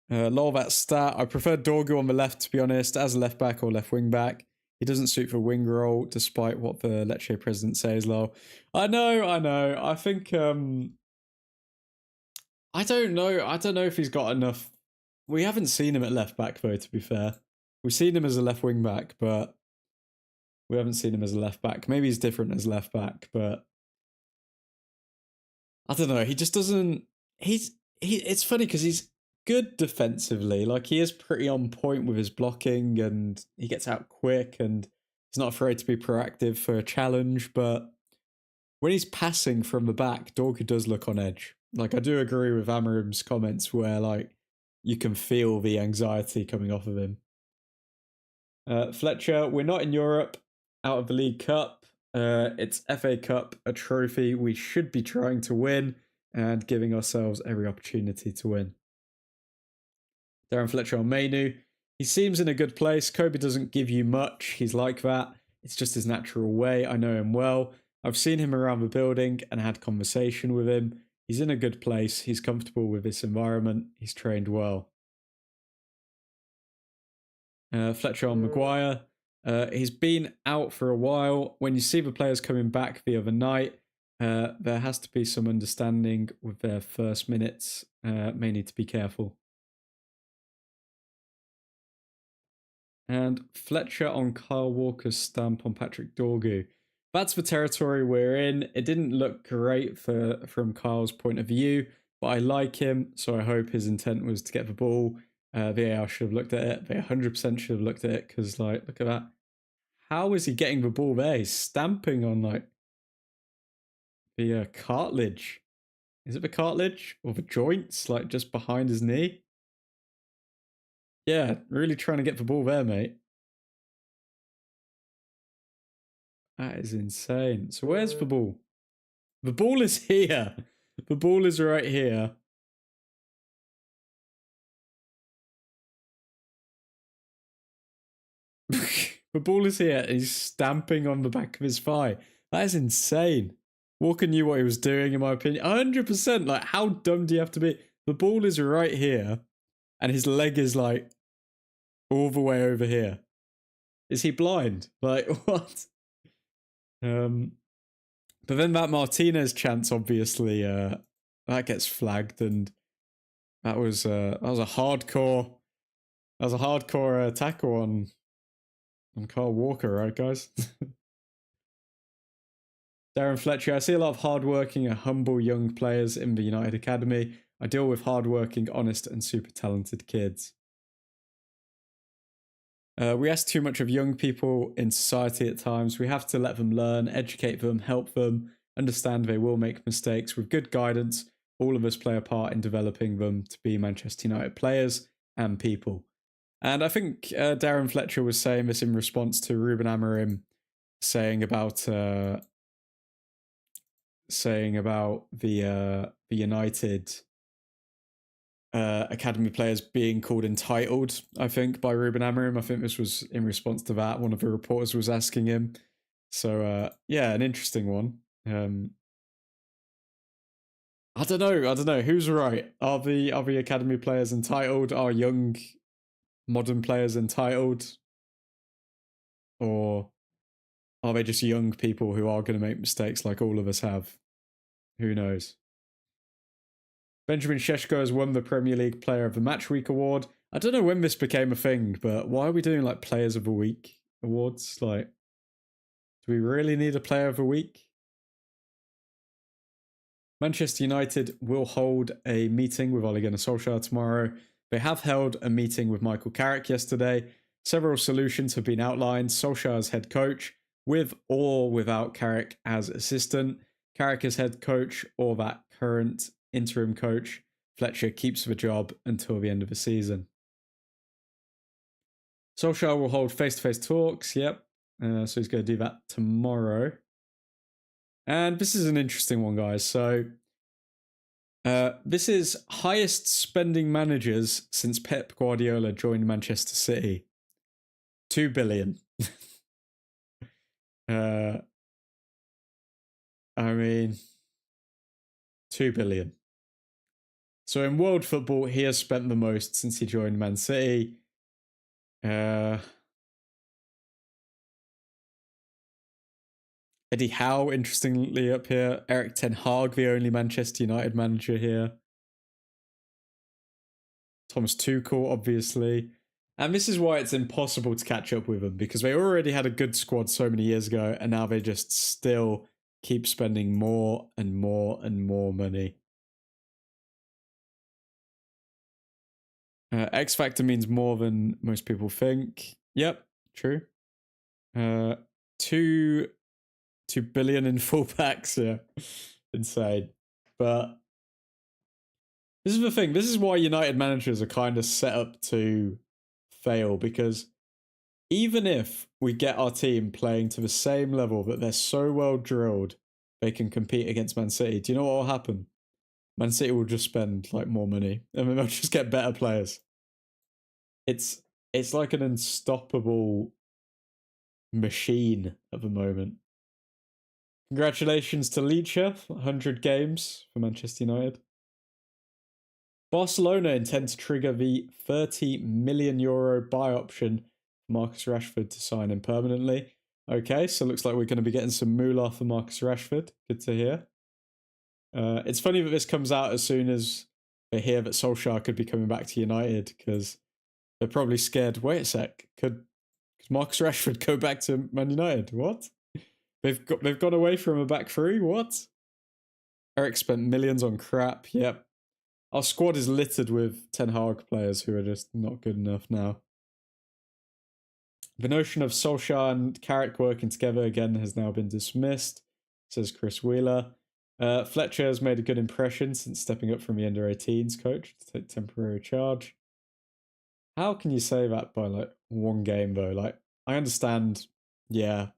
Lol, that stat. I prefer Dorgu on the left, to be honest, as a left back or left wing back. He doesn't suit the wing role, despite what the Lecce president says, lol. I know. I think, I don't know. I don't know if he's got enough. We haven't seen him at left back, though, to be fair. We've seen him as a left wing back, but we haven't seen him as a left back. Maybe he's different as left back, but I don't know. He just doesn't. It's funny because he's good defensively. Like, he is pretty on point with his blocking, and he gets out quick, and he's not afraid to be proactive for a challenge. But when he's passing from the back, Dorgu does look on edge. Like, I do agree with Amorim's comments where, like, you can feel the anxiety coming off of him. Fletcher, we're not in Europe, out of the League Cup. It's FA Cup, a trophy we should be trying to win and giving ourselves every opportunity to win. Darren Fletcher on Mainu. He seems in a good place. Kobe doesn't give you much. He's like that. It's just his natural way. I know him well. I've seen him around the building and had conversation with him. He's in a good place. He's comfortable with this environment. He's trained well. Fletcher on Maguire. He's been out for a while. When you see the players coming back the other night, there has to be some understanding with their first minutes. May need to be careful. And Fletcher on Kyle Walker's stamp on Patrick Dorgu. That's the territory we're in. It didn't look great from Kyle's point of view, but I like him, so I hope his intent was to get the ball. VAR should have looked at it. They 100% should have looked at it, because, like, look at that. How is he getting the ball there? He's stamping on, like, the cartilage. Is it the cartilage or the joints, like, just behind his knee? Yeah, really trying to get the ball there, mate. That is insane. So where's the ball? The ball is here. The ball is right here. The ball is here. He's stamping on the back of his thigh. That is insane. Walker knew what he was doing, in my opinion. 100%. Like, how dumb do you have to be? The ball is right here, and his leg is, like, all the way over here. Is he blind? Like, what? But then that Martinez chance, obviously, that gets flagged, and that was a hardcore tackle on Kyle Walker, right, guys? Darren Fletcher, I see a lot of hardworking and humble young players in the United Academy. I deal with hardworking, honest, and super talented kids. We ask too much of young people in society at times. We have to let them learn, educate them, help them, understand they will make mistakes. With good guidance, all of us play a part in developing them to be Manchester United players and people. And I think Darren Fletcher was saying this in response to Ruben Amorim saying about the United academy players being called entitled, I think, by Ruben Amorim. I think this was in response to that. One of the reporters was asking him. So, yeah, an interesting one. I don't know. Who's right? Are the academy players entitled? Are young modern players entitled? Or are they just young people who are going to make mistakes like all of us have? Who knows? Benjamin Šeško has won the Premier League Player of the Match Week award. I don't know when this became a thing, but why are we doing like Players of the Week awards? Like, do we really need a Player of the Week? Manchester United will hold a meeting with Ole Gunnar Solskjaer tomorrow. They have held a meeting with Michael Carrick yesterday. Several solutions have been outlined. Solskjaer as head coach, with or without Carrick as assistant. Carrick as head coach, or that current interim coach, Fletcher, keeps the job until the end of the season. Solskjaer will hold face-to-face talks. Yep. So he's going to do that tomorrow. And this is an interesting one, guys. So this is highest spending managers since Pep Guardiola joined Manchester City. 2 billion. I mean, 2 billion. So in world football, he has spent the most since he joined Man City. Eddie Howe, interestingly, up here. Erik ten Hag, the only Manchester United manager here. Thomas Tuchel, obviously. And this is why it's impossible to catch up with them, because they already had a good squad so many years ago, and now they just still keep spending more and more and more money. X Factor means more than most people think. Yep, true. 2 billion in fullbacks, yeah. Insane. But this is the thing. This is why United managers are kind of set up to fail, because even if we get our team playing to the same level that they're so well drilled they can compete against Man City, do you know what will happen? Man City will just spend like more money and then they'll just get better players. It's like an unstoppable machine at the moment. Congratulations to Leacher, 100 games for Manchester United. Barcelona intend to trigger the €30 million buy option for Marcus Rashford to sign him permanently. Okay, so looks like we're going to be getting some moolah for Marcus Rashford. Good to hear. It's funny that this comes out as soon as they hear that Solskjaer could be coming back to United, because they're probably scared. Wait a sec, could Marcus Rashford go back to Man United? What? They've gone away from a back three? What? Eric spent millions on crap. Yep. Our squad is littered with Ten Hag players who are just not good enough now. The notion of Solskjaer and Carrick working together again has now been dismissed, says Chris Wheeler. Fletcher has made a good impression since stepping up from the under-18s coach to take temporary charge. How can you say that by like one game though? Like, I understand, yeah,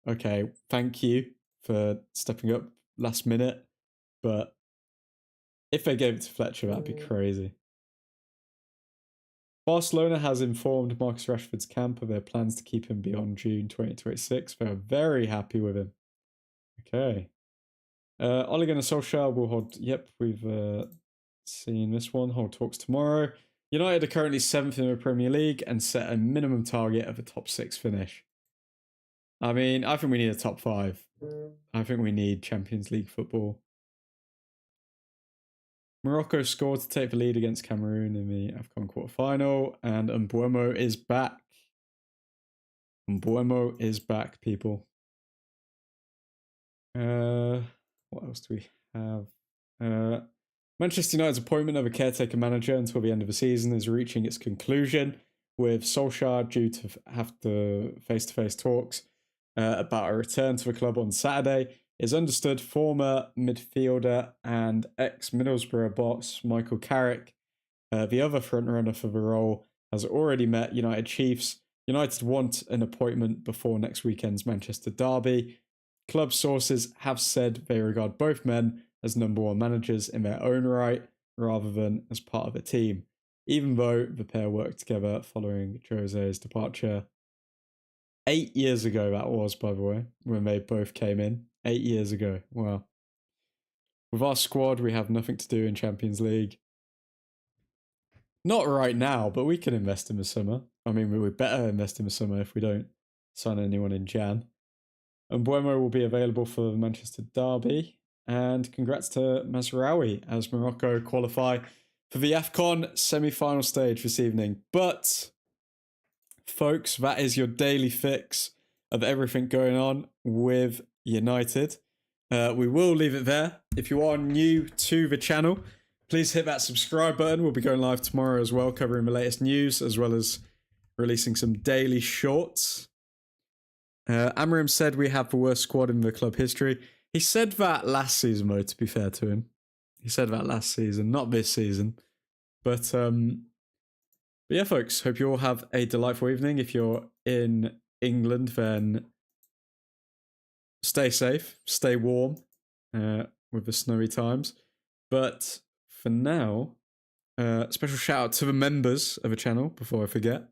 okay, thank you for stepping up last minute, but if they gave it to Fletcher, that'd be crazy. Barcelona has informed Marcus Rashford's camp of their plans to keep him beyond June 2026. They are very happy with him. Okay. Ole Gunnar Solskjaer will hold... Yep, we've seen this one. Hold talks tomorrow. United are currently 7th in the Premier League and set a minimum target of a top 6 finish. I mean, I think we need a top 5. I think we need Champions League football. Morocco scored to take the lead against Cameroon in the AFCON quarterfinal, and Mbeumo is back. Mbeumo is back, people. What else do we have? Manchester United's appointment of a caretaker manager until the end of the season is reaching its conclusion, with Solskjaer due to have the face-to-face talks about a return to the club on Saturday. Is understood former midfielder and ex-Middlesbrough boss Michael Carrick, the other frontrunner for the role, has already met United Chiefs. United want an appointment before next weekend's Manchester derby. Club sources have said they regard both men as number one managers in their own right, rather than as part of a team, even though the pair worked together following Jose's departure. 8 years ago that was, by the way, when they both came in. 8 years ago. Wow. With our squad, we have nothing to do in Champions League. Not right now, but we can invest in the summer. I mean, we better invest in the summer if we don't sign anyone in Jan. And Mbeumo will be available for the Manchester derby. And congrats to Mazraoui as Morocco qualify for the AFCON semi-final stage this evening. But, folks, that is your daily fix of everything going on with United. We will leave it there. If you are new to the channel, please hit that subscribe button. We'll be going live tomorrow as well, covering the latest news, as well as releasing some daily shorts. Amorim said we have the worst squad in the club history. He said that last season, though, to be fair to him. He said that last season, not this season. But yeah, folks, hope you all have a delightful evening. If you're in England, then stay safe, stay warm with the snowy times. But for now, special shout out to the members of the channel before I forget.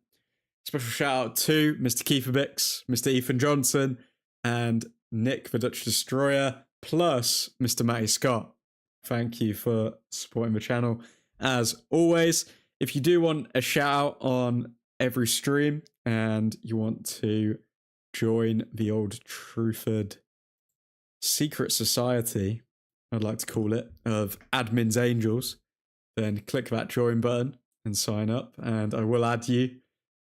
Special shout out to Mr. Kiefer Bix, Mr. Ethan Johnson, and Nick the Dutch Destroyer, plus Mr. Matty Scott. Thank you for supporting the channel. As always, if you do want a shout out on every stream and you want to join the old Truthford secret society, I'd like to call it, of Admin's Angels, then click that join button and sign up, and I will add you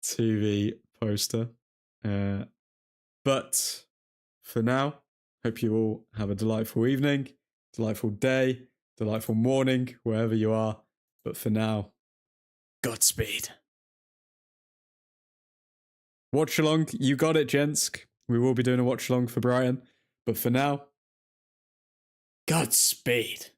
to the poster. But for now, hope you all have a delightful evening, delightful day, delightful morning, wherever you are. But for now, Godspeed. Watch along, you got it, gents. We will be doing a watch along for Brighton. But for now, Godspeed.